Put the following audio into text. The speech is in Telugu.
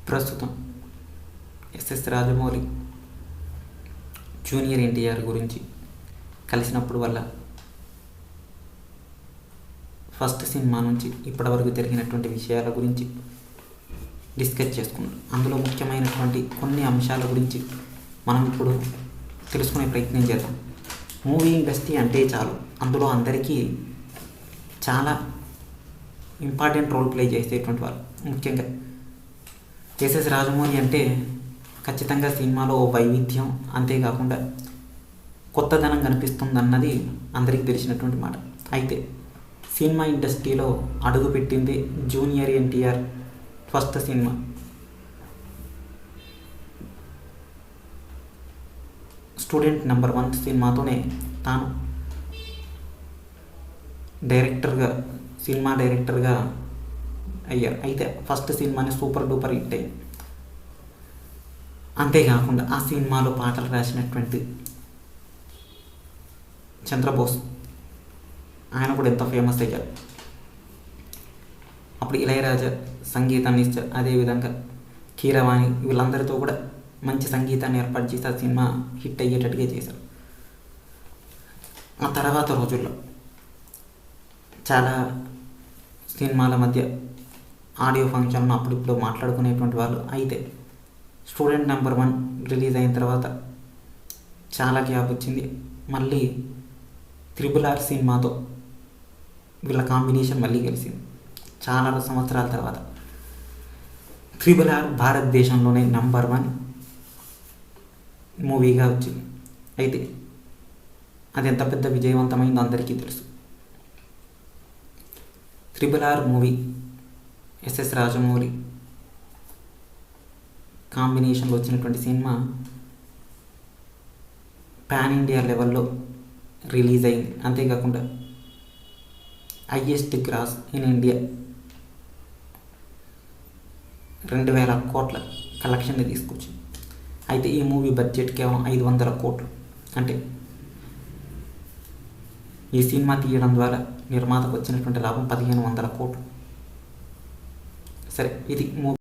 ప్రస్తుతం ఎస్ఎస్ రాజమౌళి జూనియర్ ఎన్టీఆర్ గురించి కలిసినప్పుడు వల్ల ఫస్ట్ సినిమా నుంచి ఇప్పటివరకు జరిగినటువంటి విషయాల గురించి డిస్కస్ చేసుకున్నాం. అందులో ముఖ్యమైనటువంటి కొన్ని అంశాల గురించి మనం ఇప్పుడు తెలుసుకునే ప్రయత్నం చేద్దాం. మూవీ ఇండస్ట్రీ అంటే చాలు, అందులో అందరికీ చాలా ఇంపార్టెంట్ రోల్ ప్లే చేసేటువంటి వాళ్ళు. ముఖ్యంగా ఎస్ఎస్ రాజమౌళి అంటే ఖచ్చితంగా సినిమాలో ఓ వైవిధ్యం, అంతేకాకుండా కొత్తదనం కనిపిస్తుంది అన్నది అందరికీ తెలిసినటువంటి మాట. అయితే సినిమా ఇండస్ట్రీలో అడుగుపెట్టింది junior NTR first cinema. Student number 1 సినిమాతోనే తాను సినిమా డైరెక్టర్గా అయ్యారు. అయితే ఫస్ట్ సినిమాని సూపర్ డూపర్ హిట్ అయ్యింది. అంతేకాకుండా ఆ సినిమాలో పాటలు రాసినటువంటి చంద్రబోస్, ఆయన కూడా ఎంతో ఫేమస్ అయ్యారు. అప్పుడు ఇళయరాజా సంగీతాన్ని ఇచ్చారు. అదేవిధంగా కీరవాణి, వీళ్ళందరితో కూడా మంచి సంగీతాన్ని ఏర్పాటు చేసి ఆ సినిమా హిట్ అయ్యేటట్టుగా చేశారు. ఆ తర్వాత రోజుల్లో చాలా సినిమాల మధ్య ఆడియో ఫంక్షన్ను అప్పుడిప్పుడు మాట్లాడుకునేటువంటి వాళ్ళు. అయితే స్టూడెంట్ నెంబర్ 1 రిలీజ్ అయిన తర్వాత చాలా గ్యాప్ వచ్చింది. మళ్ళీ RRR సినిమాతో వీళ్ళ కాంబినేషన్ మళ్ళీ కలిసింది. చాలా సంవత్సరాల తర్వాత RRR భారతదేశంలోనే నెంబర్ 1 మూవీగా వచ్చింది. అయితే అది ఎంత పెద్ద విజయవంతమైందో అందరికీ తెలుసు. RRR మూవీ ఎస్ఎస్ రాజమౌళి కాంబినేషన్లో వచ్చినటువంటి సినిమా పాన్ ఇండియా లెవెల్లో రిలీజ్ అయింది. అంతేకాకుండా హైయెస్ట్ గ్రాస్ ఇన్ ఇండియా 2000 కోట్ల కలెక్షన్ని తీసుకొచ్చింది. అయితే ఈ మూవీ బడ్జెట్ కేవలం 500 కోట్లు. అంటే ఈ సినిమా తీయడం ద్వారా నిర్మాతకు వచ్చినటువంటి లాభం 1500 కోట్లు. సరే, ఇది మూవీ.